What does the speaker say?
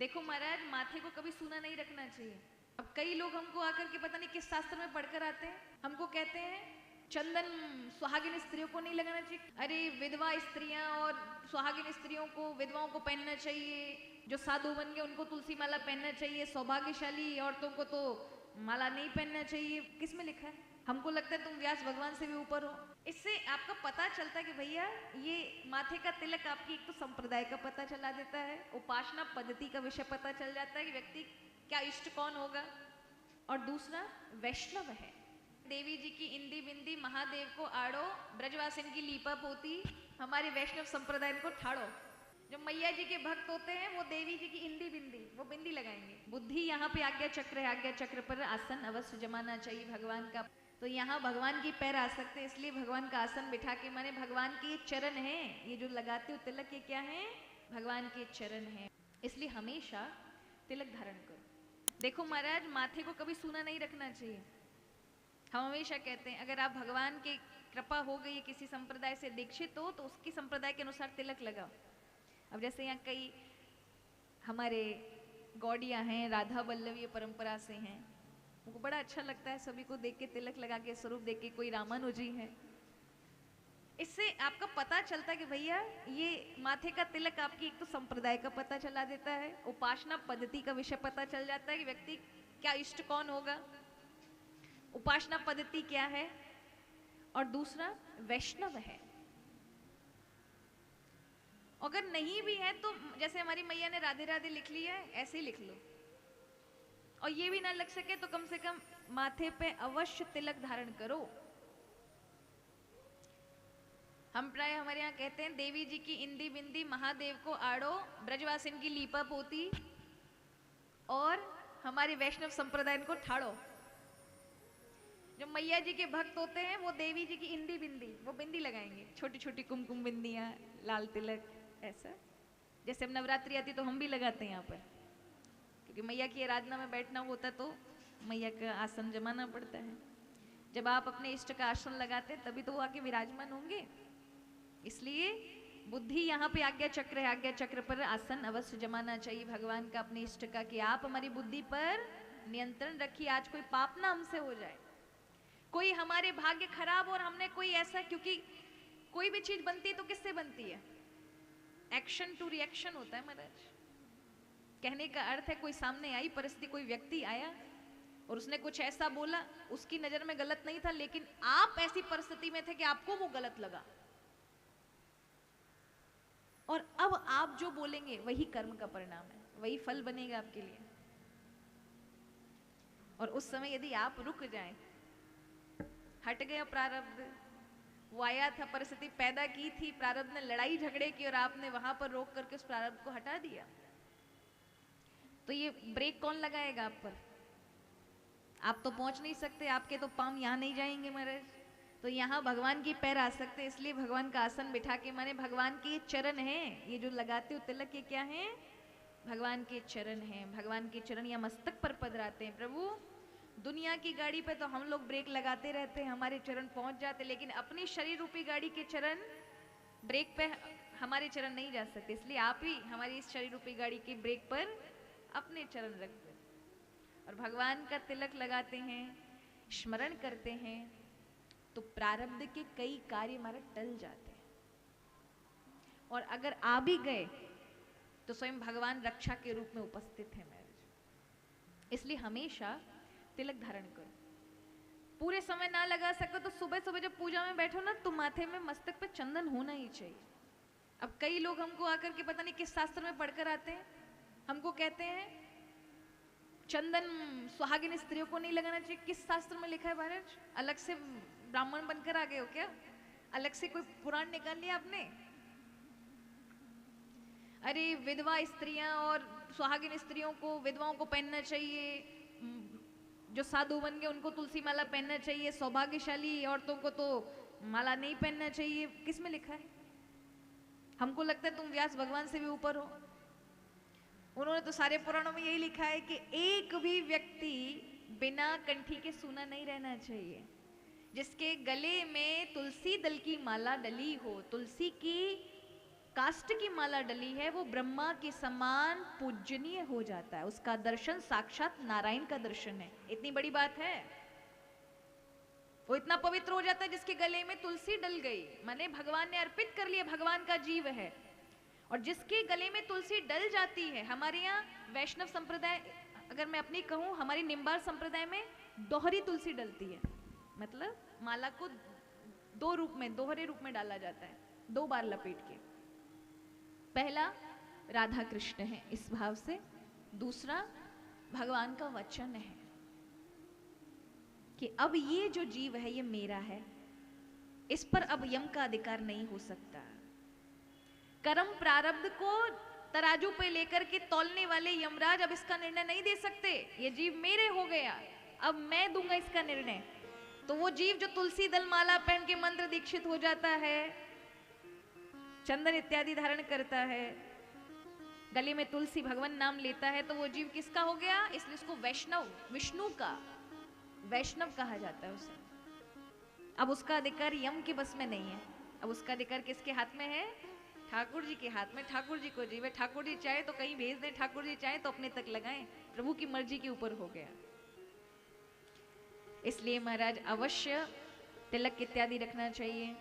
देखो महाराज, माथे को कभी सूना नहीं रखना चाहिए। अब कई लोग हमको आकर के पता नहीं किस शास्त्र में पढ़कर आते हैं, हमको कहते हैं चंदन सुहागिन स्त्रियों को नहीं लगाना चाहिए। अरे विधवा स्त्रियां और सुहागिन स्त्रियों को, विधवाओं को पहनना चाहिए, जो साधु बन गए उनको तुलसी माला पहनना चाहिए, सौभाग्यशाली औरतों को तो माला नहीं पहनना चाहिए। किस में लिखा है? हमको लगता है तुम व्यास भगवान से भी ऊपर हो। इससे आपका पता चलता है कि भैया ये माथे का तिलक आपकी एक तो संप्रदाय का पता चला देता है, उपासना पद्धति का विषय पता चल जाता है कि व्यक्ति क्या इष्ट कौन होगा, और दूसरा वैष्णव है। देवी जी की इंदी बिंदी महादेव को आड़ो, ब्रजवासिन की लीपा पोती, हमारे वैष्णव संप्रदाय को ठाड़ो। जो मैया जी के भक्त होते हैं वो देवी जी की इंदी बिंदी, वो बिंदी लगाएंगे। बुद्धि यहाँ पे आज्ञा चक्र है, आज्ञा चक्र पर आसन अवश्य जमाना चाहिए भगवान का। तो यहाँ भगवान की पैर आ सकते हैं, इसलिए भगवान का आसन बिठा के, माने भगवान के ये चरण हैं, ये जो लगाते हो तिलक, ये क्या है? भगवान के चरण हैं, इसलिए हमेशा तिलक धारण करो। देखो महाराज, माथे को कभी सूना नहीं रखना चाहिए। हम हमेशा कहते हैं अगर आप भगवान की कृपा हो गई किसी संप्रदाय से दीक्षित हो तो उसकी संप्रदाय के अनुसार तिलक लगाओ। अब जैसे यहाँ कई हमारे गौड़िया हैं, राधा वल्लभीय परंपरा से हैं, उनको बड़ा अच्छा लगता है सभी को देख के, तिलक लगा के, स्वरूप देख के। कोई रामानुजी है, इससे आपका पता चलता है कि भैया ये माथे का तिलक आपकी एक तो संप्रदाय का पता चला देता है, उपासना पद्धति का विषय पता चल जाता है कि व्यक्ति क्या इष्ट कौन होगा, उपासना पद्धति क्या है, और दूसरा वैष्णव है। अगर नहीं भी है तो जैसे हमारी मैया ने राधे राधे लिख लिया है, ऐसे ही लिख लो। और ये भी ना लग सके तो कम से कम माथे पे अवश्य तिलक धारण करो। हम प्राय हमारे यहाँ कहते हैं देवी जी की इंदी बिंदी महादेव को आड़ो, ब्रजवासिन की लीपा पोती, और हमारे वैष्णव संप्रदाय को ठाड़ो। जो मैया जी के भक्त होते हैं वो देवी जी की इंदी बिंदी, वो बिंदी लगाएंगे, छोटी छोटी कुमकुम बिंदियां, लाल तिलक, ऐसा। जैसे अब नवरात्रि आती तो हम भी लगाते हैं यहाँ पर, क्योंकि मैया की आराधना में बैठना होता तो मैया का आसन जमाना पड़ता है। जब आप अपने इष्ट का आसन लगाते हैं तभी तो वो आके विराजमान होंगे। इसलिए बुद्धि यहाँ पे आज्ञा चक्र है, आज्ञा चक्र पर आसन अवश्य जमाना चाहिए भगवान का, अपने इष्ट का, कि आप हमारी बुद्धि पर नियंत्रण रखिए, आज कोई पाप ना हमसे हो जाए, कोई हमारे भाग्य खराब और हमने कोई ऐसा, क्योंकि कोई भी चीज बनती है तो किससे बनती है? एक्शन टू रिएक्शन होता है महाराज। कहने का अर्थ है कोई सामने आई परिस्थिति, कोई व्यक्ति आया और उसने कुछ ऐसा बोला, उसकी नजर में गलत नहीं था, लेकिन आप ऐसी परिस्थिति में थे कि आपको वो गलत लगा, और अब आप जो बोलेंगे वही कर्म का परिणाम है, वही फल बनेगा आपके लिए। और उस समय यदि आप रुक जाएं, हट गया प्रारब्ध, वो आया था, परिस्थिति पैदा की थी, प्रारब्ध ने लड़ाई झगड़े की और आपने वहां पर रोक करके उस प्रारब्ध को हटा दिया, तो ये ब्रेक कौन लगाएगा आप पर? आप तो पहुंच नहीं सकते, आपके तो पांव यहाँ नहीं जाएंगे महाराज। तो यहाँ भगवान की पैर आ सकते हैं, इसलिए भगवान का आसन बिठा के, माने भगवान के चरण हैं, ये जो लगाते हो तिलक, ये क्या है? भगवान के चरण हैं। भगवान के चरण या मस्तक पर पधराते हैं। प्रभु, दुनिया की गाड़ी पे तो हम लोग ब्रेक लगाते रहते हैं, हमारे चरण पहुंच जाते, लेकिन अपनी शरीर रूपी गाड़ी के चरण, ब्रेक पे हमारे चरण नहीं जा सकते, इसलिए आप ही हमारी इस शरीर रूपी गाड़ी के ब्रेक पर अपने चरण रखते हैं और भगवान का तिलक लगाते हैं, स्मरण करते हैं, तो प्रारब्ध के कई कार्य हमारे टल जाते हैं। और अगर आ भी गए तो स्वयं भगवान रक्षा के रूप में उपस्थित है महाराज। इसलिए हमेशा तिलक धारण करो। पूरे समय ना लगा सको तो सुबह सुबह जब पूजा में बैठो ना, तो माथे में, मस्तक पे चंदन होना ही चाहिए। अब कई लोग हमको आकर के पता नहीं किस शास्त्र में पढ़कर आते हैं, हमको कहते हैं चंदन सुहागिन स्त्रियों को नहीं लगाना चाहिए। किस शास्त्र में लिखा है महाराज? अलग से ब्राह्मण बनकर आ गए हो क्या? अलग से कोई पुराण निकाल लिया आपने? अरे विधवा स्त्रियां और सुहागिन स्त्रियों को, विधवाओं को पहनना चाहिए, जो साधु बन गए उनको तुलसी माला पहनना चाहिए, सौभाग्यशाली औरतों को तो माला नहीं पहनना चाहिए। किस में लिखा है? हमको लगता है तुम व्यास भगवान से भी ऊपर हो। उन्होंने तो सारे पुराणों में यही लिखा है कि एक भी व्यक्ति बिना कंठी के सूना नहीं रहना चाहिए, जिसके गले में तुलसी दल की माला डली हो, तुलसी की काष्ठ की माला डली है वो ब्रह्मा के समान पूजनीय हो जाता है, उसका दर्शन साक्षात नारायण का दर्शन है। इतनी बड़ी बात है। वो इतना पवित्र हो जाता है जिसके गले में तुलसी डल गई, माने भगवान ने अर्पित कर लिया, भगवान का जीव है। और जिसके गले में तुलसी डल जाती है, हमारे यहाँ वैष्णव संप्रदाय, अगर मैं अपनी कहूं, हमारी निम्बार संप्रदाय में दोहरी तुलसी डलती है, मतलब माला को दो रूप में, दोहरे रूप में डाला जाता है, 2 बार लपेट के। पहला राधा कृष्ण है इस भाव से, दूसरा भगवान का वचन है कि अब ये जो जीव है ये मेरा है, इस पर अब यम का अधिकार नहीं हो सकता। कर्म प्रारब्ध को तराजू पे लेकर के तौलने वाले यमराज अब इसका निर्णय नहीं दे सकते, ये जीव मेरे हो गया, अब मैं दूंगा इसका निर्णय। तो वो जीव जो तुलसी दल माला पहन के मंत्र दीक्षित हो जाता है, चंदन इत्यादि धारण करता है, गले में तुलसी भगवान नाम लेता है, तो वो जीव किसका हो गया? इसलिए उसको वैष्णव, विष्णु का वैष्णव कहा जाता है उसे। अब उसका अधिकार यम के बस में नहीं है, अब उसका अधिकार किसके हाथ में है? ठाकुर जी के हाथ में। ठाकुर जी को जीव है, ठाकुर जी चाहे तो कहीं भेज दें, ठाकुर जी चाहे तो अपने तक लगाएं, प्रभु की मर्जी के ऊपर हो गया। इसलिए महाराज अवश्य तिलक इत्यादि रखना चाहिए।